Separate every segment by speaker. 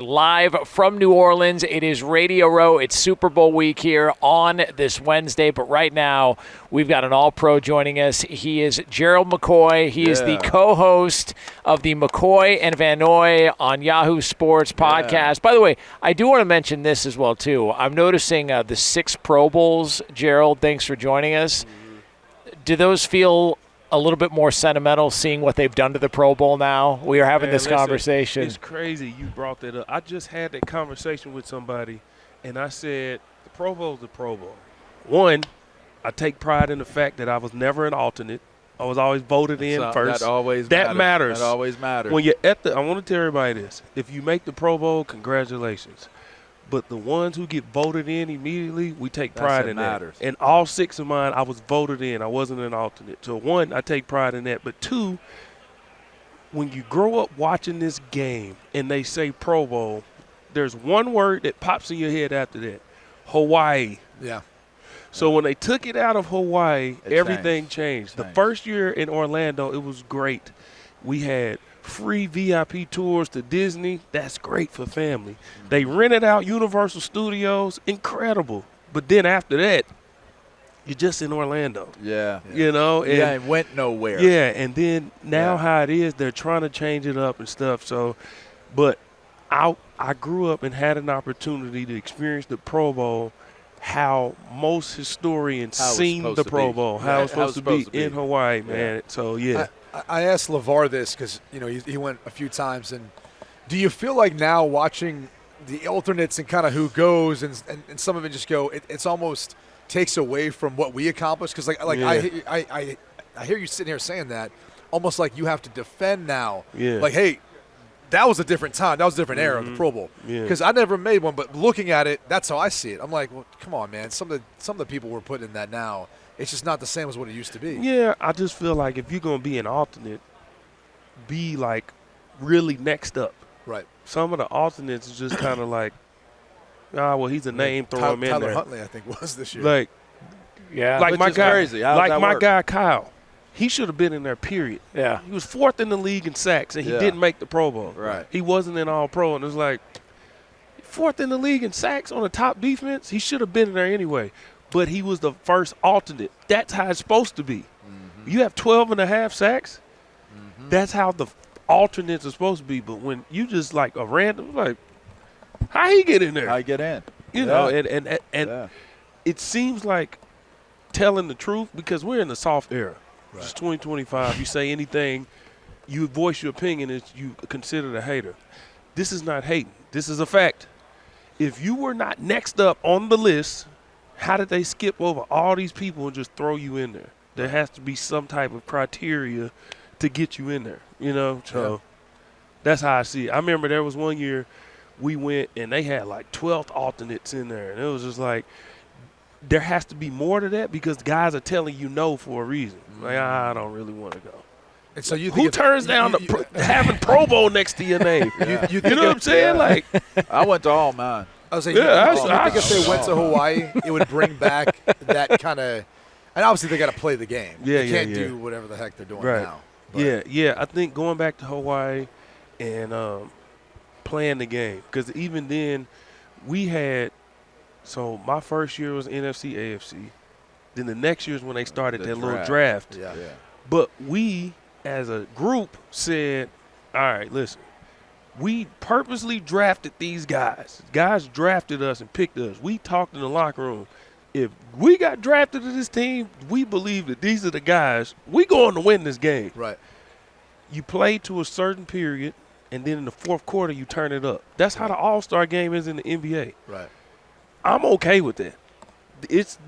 Speaker 1: Live from New Orleans, it is Radio Row. It's Super Bowl week here on this Wednesday, but right now we've got an all-pro joining us. He is Gerald McCoy. He is the co-host of the McCoy and Van Noy on Yahoo Sports podcast. By the way, I do want to mention this as well, too. I'm noticing the 6 Pro Bowls. Gerald, thanks for joining us. Do those feel a little bit more sentimental, seeing what they've done to the Pro Bowl now? We are having this conversation.
Speaker 2: It's crazy you brought that up. I just had that conversation with somebody, and I said, the Pro Bowl is the Pro Bowl. One, I take pride in the fact that I was never an alternate. I was always voted in first. That matters.
Speaker 3: That always matters.
Speaker 2: When you're I want to tell everybody this. If you make the Pro Bowl, congratulations. But the ones who get voted in immediately, we take pride in that. And all 6 of mine, I was voted in. I wasn't an alternate. So, 1, I take pride in that. But 2, when you grow up watching this game and they say Pro Bowl, there's one word that pops in your head after that: Hawaii.
Speaker 3: Yeah.
Speaker 2: So when they took it out of Hawaii, everything changed. The first year in Orlando, it was great. We had free VIP tours to Disney. That's great for family. They rented out Universal Studios. Incredible. But then after that, you're just in Orlando.
Speaker 3: Yeah.
Speaker 2: You know? And
Speaker 3: it went nowhere.
Speaker 2: Yeah, and then now how it is, they're trying to change it up and stuff. So, but I grew up and had an opportunity to experience the Pro Bowl, how most historians seen the Pro Bowl, how it's supposed to be in Hawaii, man. So,
Speaker 4: I asked LaVar this because, he went a few times. And do you feel like now watching the alternates and kind of who goes and some of it just go, it's almost takes away from what we accomplished? Because, I hear you sitting here saying that almost like you have to defend now. Yeah. Like, hey, that was a different time. That was a different era of the Pro Bowl. Because I never made one, but looking at it, that's how I see it. I'm like, well, come on, man. Some of the people we're putting in that now, it's just not the same as what it used to be.
Speaker 2: Yeah, I just feel like if you're going to be an alternate, be, like, really next up.
Speaker 4: Right.
Speaker 2: Some of the alternates is just kind of like, well, he's a name, throw him in there.
Speaker 4: Tyler Huntley, I think, was this year.
Speaker 2: Like my guy,
Speaker 3: crazy.
Speaker 2: Guy Kyle. He should have been in there, period.
Speaker 1: Yeah.
Speaker 2: He was 4th in the league in sacks, and he didn't make the Pro Bowl.
Speaker 3: Right.
Speaker 2: He wasn't an All-Pro, and it was like, 4th in the league in sacks on the top defense, he should have been in there anyway. But he was the first alternate. That's how it's supposed to be. You have 12 and a half sacks. That's how the alternates are supposed to be. But when you just like a random, like, how he get in there?
Speaker 3: How he get in?
Speaker 2: You know, and it seems like telling the truth because we're in the soft era. Right. It's 2025. You say anything, you voice your opinion, is you considered a hater. This is not hating. This is a fact. If you were not next up on the list, how did they skip over all these people and just throw you in there? There has to be some type of criteria to get you in there, So that's how I see it. I remember there was one year we went and they had like 12 alternates in there. And it was just like there has to be more to that because guys are telling you no for a reason. Like, I don't really want to go.
Speaker 4: And so you
Speaker 2: who turns down having Pro Bowl next to your name? You know what I'm saying? Like,
Speaker 3: I went to all mine.
Speaker 4: I was saying, I think if they went to Hawaii, it would bring back that kind of – and obviously they got to play the game. They can't do whatever the heck they're doing now. But.
Speaker 2: Yeah. I think going back to Hawaii and playing the game because even then we had – so my first year was NFC, AFC. Then the next year is when they started that little draft.
Speaker 4: Yeah.
Speaker 2: But we as a group said, all right, listen. We purposely drafted these guys. Guys drafted us and picked us. We talked in the locker room. If we got drafted to this team, we believe that these are the guys. We going to win this game.
Speaker 4: Right.
Speaker 2: You play to a certain period, and then in the fourth quarter you turn it up. That's how the All-Star game is in the NBA.
Speaker 4: Right.
Speaker 2: I'm okay with that. It's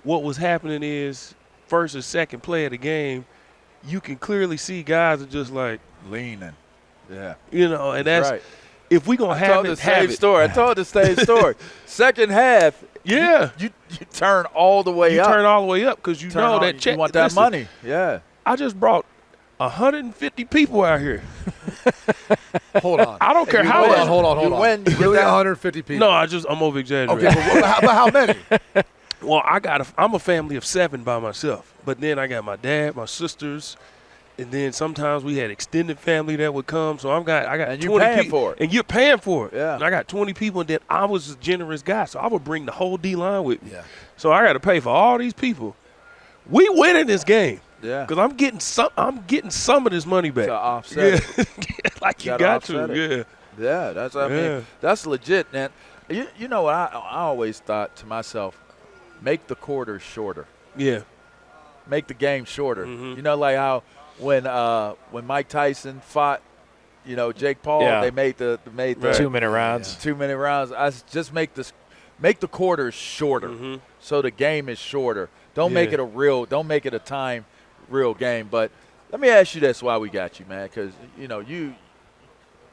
Speaker 2: what was happening is first or second play of the game, you can clearly see guys are just like
Speaker 3: leaning. Yeah.
Speaker 2: And that's
Speaker 3: right.
Speaker 2: If we're going to have it, have it.
Speaker 3: I told the same story. Second half, you turn all the way up.
Speaker 2: You turn all the way up because you know that check.
Speaker 3: You want that money. Yeah.
Speaker 2: I just brought 150 people out here.
Speaker 4: Hold on.
Speaker 2: I don't care how.
Speaker 4: Hold on. You really 150 people?
Speaker 2: No, I'm over exaggerating.
Speaker 4: Okay, but how many?
Speaker 2: Well, I'm a family of 7 by myself. But then I got my dad, my sisters, And then sometimes we had extended family that would come. So I got
Speaker 3: and
Speaker 2: 20
Speaker 3: you're paying
Speaker 2: people.
Speaker 3: for it.
Speaker 2: And you're paying for it.
Speaker 3: Yeah.
Speaker 2: And I got 20 people, and then I was a generous guy. So I would bring the whole D-line with me.
Speaker 4: Yeah.
Speaker 2: So I got to pay for all these people. We winning this game.
Speaker 3: Yeah.
Speaker 2: Because I'm getting some of this money back.
Speaker 3: To offset it.
Speaker 2: Like you
Speaker 3: Gotta
Speaker 2: got
Speaker 3: offset
Speaker 2: to.
Speaker 3: it. Yeah, that's what I mean. That's legit, man. You know what I always thought to myself, make the quarters shorter.
Speaker 2: Yeah.
Speaker 3: Make the game shorter.
Speaker 2: Mm-hmm.
Speaker 3: You know, like how when Mike Tyson fought, Jake Paul, they made the
Speaker 1: 2-minute rounds.
Speaker 3: 2-minute rounds. I just make the quarters shorter, so the game is shorter. Don't make it a time real game. But let me ask you this while we got you, man, because you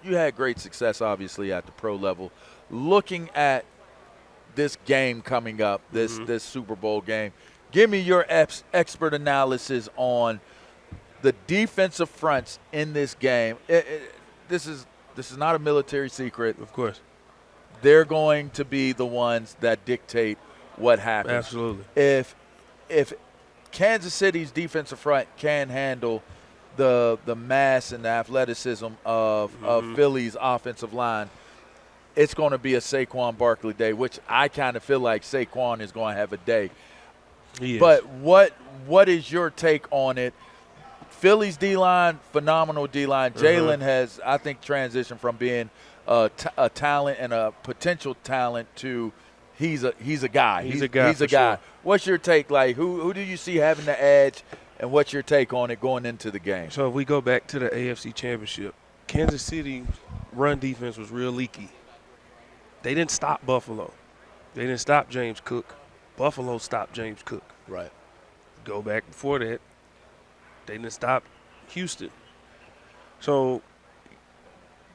Speaker 3: had great success obviously at the pro level. Looking at this game coming up, this Super Bowl game, give me your expert analysis on the defensive fronts in this game. This is not a military secret.
Speaker 2: Of course.
Speaker 3: They're going to be the ones that dictate what happens.
Speaker 2: Absolutely.
Speaker 3: If Kansas City's defensive front can handle the mass and the athleticism of Philly's offensive line, it's going to be a Saquon Barkley day, which I kind of feel like Saquon is going to have a day.
Speaker 2: He is.
Speaker 3: But what is your take on it? Philly's D-line, phenomenal D-line. Jalen has, I think, transitioned from being a talent and a potential talent to he's a guy.
Speaker 2: He's a guy.
Speaker 3: Sure.
Speaker 2: Sure.
Speaker 3: What's your take? Like, who do you see having the edge, and what's your take on it going into the game?
Speaker 2: So if we go back to the AFC Championship, Kansas City run defense was real leaky. They didn't stop Buffalo. They didn't stop James Cook. Buffalo stopped James Cook.
Speaker 4: Right.
Speaker 2: Go back before that, they didn't stop Houston. So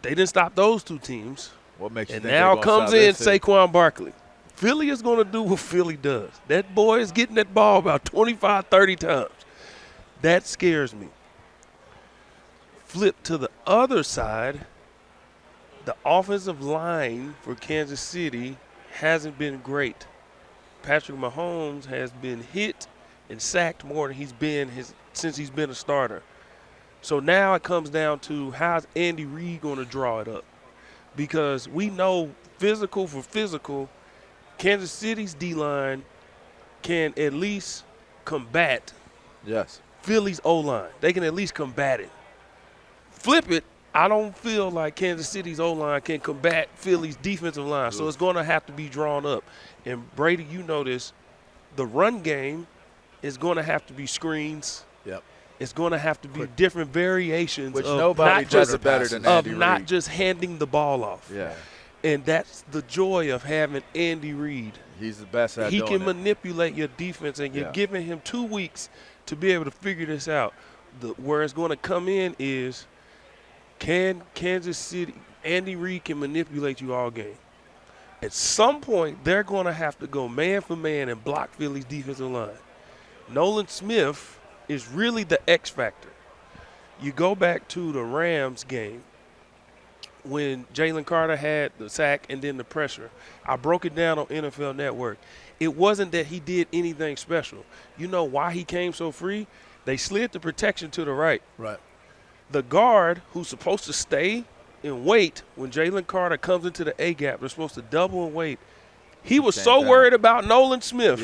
Speaker 2: they didn't stop those two teams.
Speaker 3: What makes you
Speaker 2: and
Speaker 3: think
Speaker 2: now
Speaker 3: they're gonna
Speaker 2: comes
Speaker 3: stop
Speaker 2: in
Speaker 3: this team?
Speaker 2: Saquon Barkley. Philly is going to do what Philly does. That boy is getting that ball about 25, 30 times. That scares me. Flip to the other side, the offensive line for Kansas City hasn't been great. Patrick Mahomes has been hit and sacked more than he's been since he's been a starter. So now it comes down to how's Andy Reid going to draw it up? Because we know physical for physical, Kansas City's D-line can at least combat Philly's O-line. They can at least combat it. Flip it, I don't feel like Kansas City's O-line can combat Philly's defensive line, so it's going to have to be drawn up. And, Brady, you know this, the run game is going to have to be screens.
Speaker 4: Yep.
Speaker 2: It's going to have to be different variations
Speaker 3: Which
Speaker 2: of
Speaker 3: nobody does it better than Andy Reid.
Speaker 2: not just handing the ball off.
Speaker 3: Yeah.
Speaker 2: And that's the joy of having Andy Reid.
Speaker 3: He's the best at
Speaker 2: He
Speaker 3: doing
Speaker 2: can
Speaker 3: it.
Speaker 2: manipulate your defense, and you're giving him 2 weeks to be able to figure this out. Where it's going to come in is, can Kansas City, Andy Reid can manipulate you all game. At some point, they're going to have to go man for man and block Philly's defensive line. Nolan Smith is really the X factor. You go back to the Rams game when Jalen Carter had the sack and then the pressure. I broke it down on NFL Network. It wasn't that he did anything special. You know why he came so free? They slid the protection to the right.
Speaker 4: Right.
Speaker 2: The guard who's supposed to stay and wait when Jalen Carter comes into the A-gap, they're supposed to double and wait. He was so worried about Nolan Smith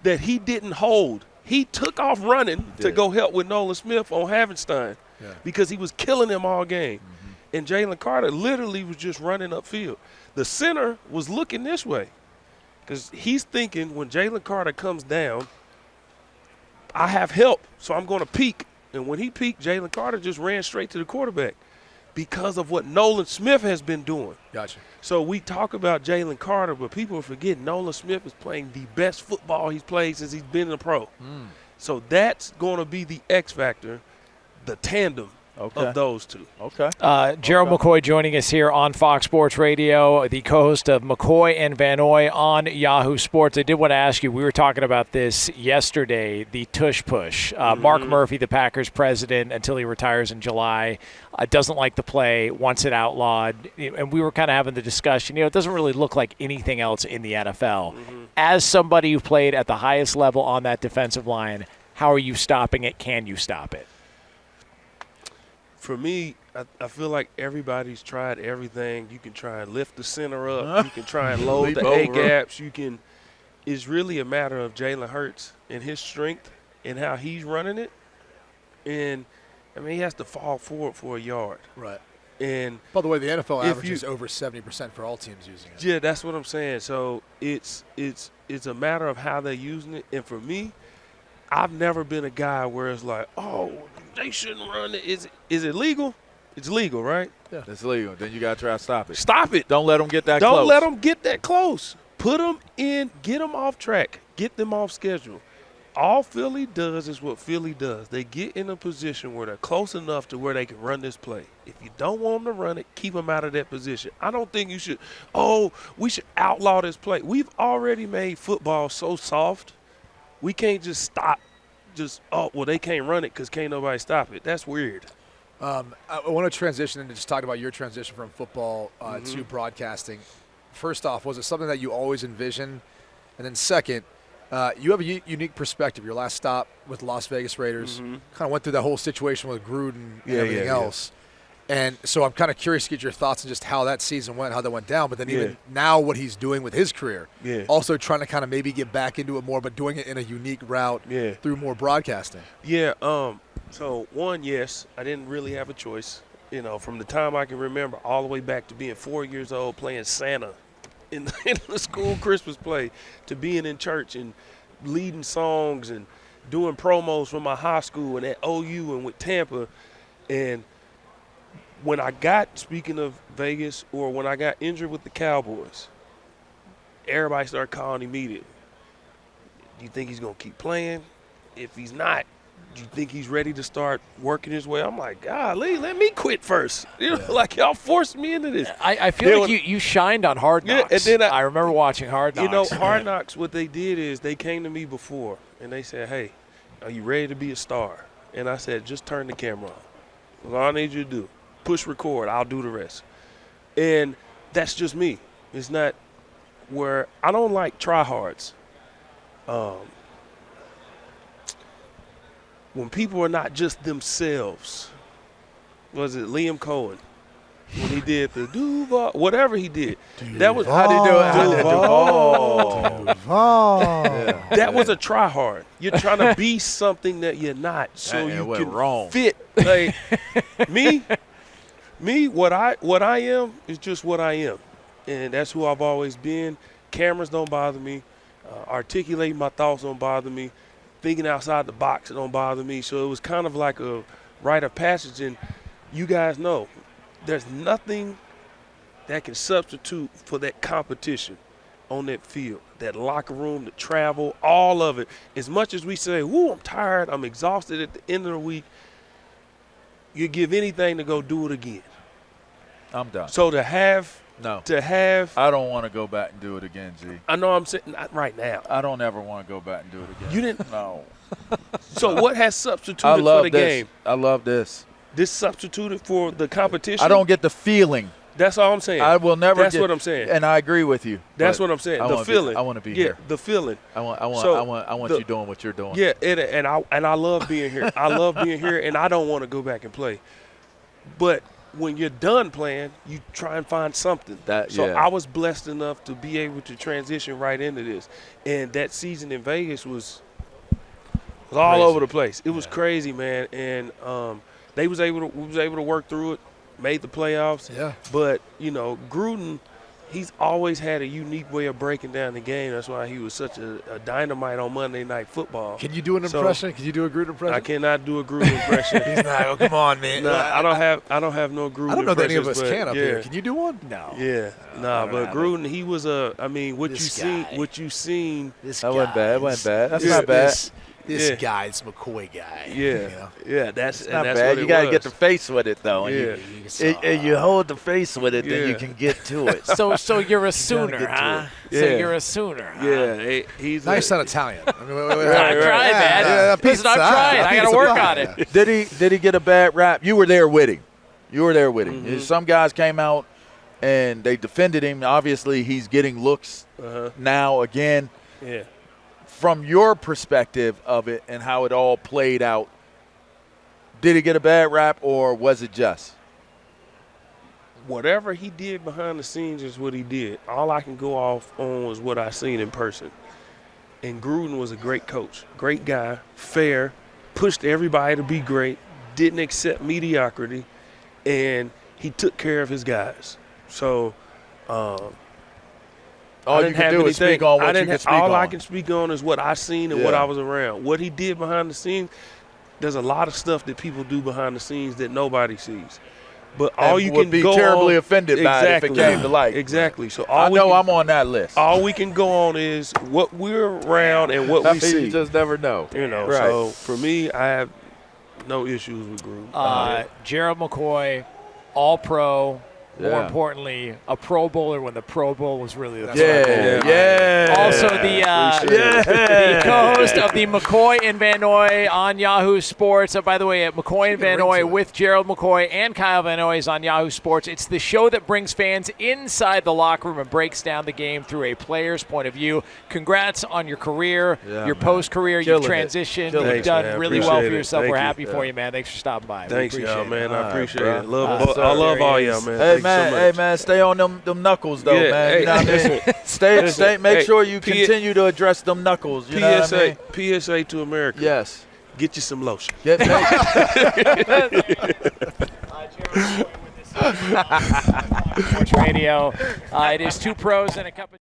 Speaker 2: that he didn't hold. He took off running to go help with Nolan Smith on Havenstein because he was killing him all game. And Jalen Carter literally was just running upfield. The center was looking this way because he's thinking when Jalen Carter comes down, I have help, so I'm going to peek. And when he peeked, Jalen Carter just ran straight to the quarterback because of what Nolan Smith has been doing.
Speaker 4: Gotcha.
Speaker 2: So we talk about Jalen Carter, but people forget Nolan Smith is playing the best football he's played since he's been in the pro. So that's going to be the X factor, the tandem of those two.
Speaker 1: Gerald McCoy joining us here on Fox Sports Radio, the co-host of McCoy and Van Noy on Yahoo Sports. I did want to ask you, we were talking about this yesterday, the Tush Push. Mark Murphy, the Packers president, until he retires in July, doesn't like the play, wants it outlawed. And we were kind of having the discussion, it doesn't really look like anything else in the NFL. As somebody who played at the highest level on that defensive line, how are you stopping it? Can you stop it?
Speaker 2: for me, I feel like everybody's tried everything. You can try and lift the center up. You can try and load the A gaps. It's really a matter of Jalen Hurts and his strength and how he's running it. And, I mean, he has to fall forward for a yard.
Speaker 4: Right.
Speaker 2: And
Speaker 4: by the way, the NFL averages over 70% for all teams using it.
Speaker 2: Yeah, that's what I'm saying. So it's a matter of how they're using it. And for me, I've never been a guy where it's like, oh, they shouldn't run it. Is it legal? It's legal, right?
Speaker 3: Yeah. It's legal. Then you got to try to stop it.
Speaker 2: Stop it.
Speaker 3: Don't let them get that close.
Speaker 2: Don't let them get that close. Put them in, get them off track, get them off schedule. All Philly does is what Philly does. They get in a position where they're close enough to where they can run this play. If you don't want them to run it, keep them out of that position. I don't think you should, we should outlaw this play. We've already made football so soft, we can't just stop. They can't run it because can't nobody stop it. That's weird.
Speaker 4: I want to transition and just talk about your transition from football to broadcasting. First off, was it something that you always envisioned? And then second, you have a unique perspective. Your last stop with Las Vegas Raiders kind of went through that whole situation with Gruden and everything else. And so I'm kind of curious to get your thoughts on just how that season went, how that went down. But then even now what he's doing with his career, also trying to kind of maybe get back into it more, but doing it in a unique route through more broadcasting.
Speaker 2: Yeah, so one, yes, I didn't really have a choice. You know, from the time I can remember all the way back to being 4 years old playing Santa in the school Christmas play to being in church and leading songs and doing promos for my high school and at OU and with Tampa. And when I got, speaking of Vegas, or when I got injured with the Cowboys, everybody started calling immediately. Do you think he's going to keep playing? If he's not, do you think he's ready to start working his way? I'm like, golly, let me quit first. You know, like y'all forced me into this.
Speaker 1: I feel like you shined on Hard Knocks.
Speaker 2: Yeah, and then
Speaker 1: I remember watching Hard Knocks.
Speaker 2: You know, Hard Knocks, what they did is they came to me before, and they said, hey, are you ready to be a star? And I said, just turn the camera on. That's all I need you to do. Push record. I'll do the rest. And that's just me. It's not where – I don't like tryhards. When people are not just themselves. Was it Liam Cohen? When he did the Duval, whatever he did. That was
Speaker 3: how did he do it?
Speaker 2: Duval. That was a try hard. You're trying to be something that you're not, so you can fit. Like me, what I am is just what I am, and that's who I've always been. Cameras don't bother me. Articulating my thoughts don't bother me. Thinking outside the box don't bother me. So it was kind of like a rite of passage, and you guys know there's nothing that can substitute for that competition on that field, that locker room, the travel, all of it. As much as we say, woo, I'm tired, I'm exhausted at the end of the week, you give anything to go do it again.
Speaker 3: I'm done.
Speaker 2: So to have
Speaker 3: I don't want to go back and do it again, G.
Speaker 2: I know I'm sitting not right now.
Speaker 3: I don't ever want to go back and do it again.
Speaker 2: You didn't?
Speaker 3: No.
Speaker 2: So what has substituted for the game?
Speaker 3: I love this.
Speaker 2: This substituted for the competition?
Speaker 3: I don't get the feeling.
Speaker 2: That's all I'm saying.
Speaker 3: I will never
Speaker 2: That's what I'm saying.
Speaker 3: And I agree with you.
Speaker 2: That's what I'm saying. The feeling.
Speaker 3: I want to be here.
Speaker 2: The feeling.
Speaker 3: I want you doing what you're doing.
Speaker 2: Yeah, and I love being here. I love being here, and I don't want to go back and play. But when you're done playing, you try and find something. I was blessed enough to be able to transition right into this. And that season in Vegas was all over the place. It was crazy, man. And we was able to work through it, made the playoffs.
Speaker 4: Yeah.
Speaker 2: But, you know, Gruden, he's always had a unique way of breaking down the game. That's why he was such a dynamite on Monday Night Football.
Speaker 4: Can you do an impression? Can you do a Gruden impression?
Speaker 2: I cannot do a Gruden impression.
Speaker 4: He's not. Oh, come on, man.
Speaker 2: No, I don't have no Gruden impression.
Speaker 4: I don't know that any of us can up here. Can you do one? No.
Speaker 2: Yeah. But Gruden, he was what you seen.
Speaker 3: That wasn't bad. It wasn't bad. That's not bad.
Speaker 4: This guy's McCoy guy.
Speaker 2: Yeah.
Speaker 4: You know?
Speaker 2: Yeah, that's
Speaker 3: not
Speaker 2: that's
Speaker 3: bad.
Speaker 2: what
Speaker 3: You
Speaker 2: got
Speaker 3: to get the face with it, though.
Speaker 2: Yeah.
Speaker 3: And you hold the face with it, then you can get to it.
Speaker 1: So you're a Sooner, huh?
Speaker 2: Yeah.
Speaker 1: So you're a Sooner, huh?
Speaker 2: Yeah. He's
Speaker 4: nice on Italian. I mean,
Speaker 1: I tried, man. Listen, I'm trying. I got to work on it.
Speaker 3: Did he get a bad rap? You were there with him. Mm-hmm. Some guys came out and they defended him. Obviously, he's getting looks now again.
Speaker 2: Yeah.
Speaker 3: From your perspective of it and how it all played out, Did he get a bad rap, or was it just?
Speaker 2: Whatever he did behind the scenes is what he did. All I can go off on was what I seen in person. And Gruden was a great coach, great guy, fair, pushed everybody to be great, didn't accept mediocrity, and he took care of his guys. So
Speaker 3: all you can do is speak on what you can speak on.
Speaker 2: All I can speak on is what I seen and what I was around. What he did behind the scenes, there's a lot of stuff that people do behind the scenes that nobody sees. But all you can
Speaker 3: be
Speaker 2: go
Speaker 3: terribly
Speaker 2: on,
Speaker 3: offended by it if it came to light.
Speaker 2: Exactly. So
Speaker 3: I'm on that list.
Speaker 2: All we can go on is what we're around and what we see.
Speaker 3: You just never know.
Speaker 2: Right. So for me, I have no issues with Gruden.
Speaker 1: Gerald McCoy, All-Pro.
Speaker 3: Yeah.
Speaker 1: More importantly, a Pro Bowler when the Pro Bowl was really the Pro Bowl.
Speaker 3: Yeah.
Speaker 1: Also, the co-host of the McCoy and Van Noy on Yahoo Sports. By the way, McCoy and Van Noy with Gerald McCoy and Kyle Van Noy is on Yahoo Sports. It's the show that brings fans inside the locker room and breaks down the game through a player's point of view. Congrats on your career, your post-career. You've transitioned. You've done really well for yourself. We're happy for you, man. Thanks for stopping by.
Speaker 2: Thanks, y'all, man. I appreciate it. I
Speaker 3: love
Speaker 2: all y'all, man.
Speaker 3: Hey man, stay on them knuckles though, man.
Speaker 2: Hey,
Speaker 3: you know what I mean? Stay. Make sure you continue to address them knuckles. You know what I mean?
Speaker 2: PSA to America.
Speaker 3: Yes.
Speaker 2: Get you some lotion.
Speaker 1: Sports Radio. It is two pros and a cup of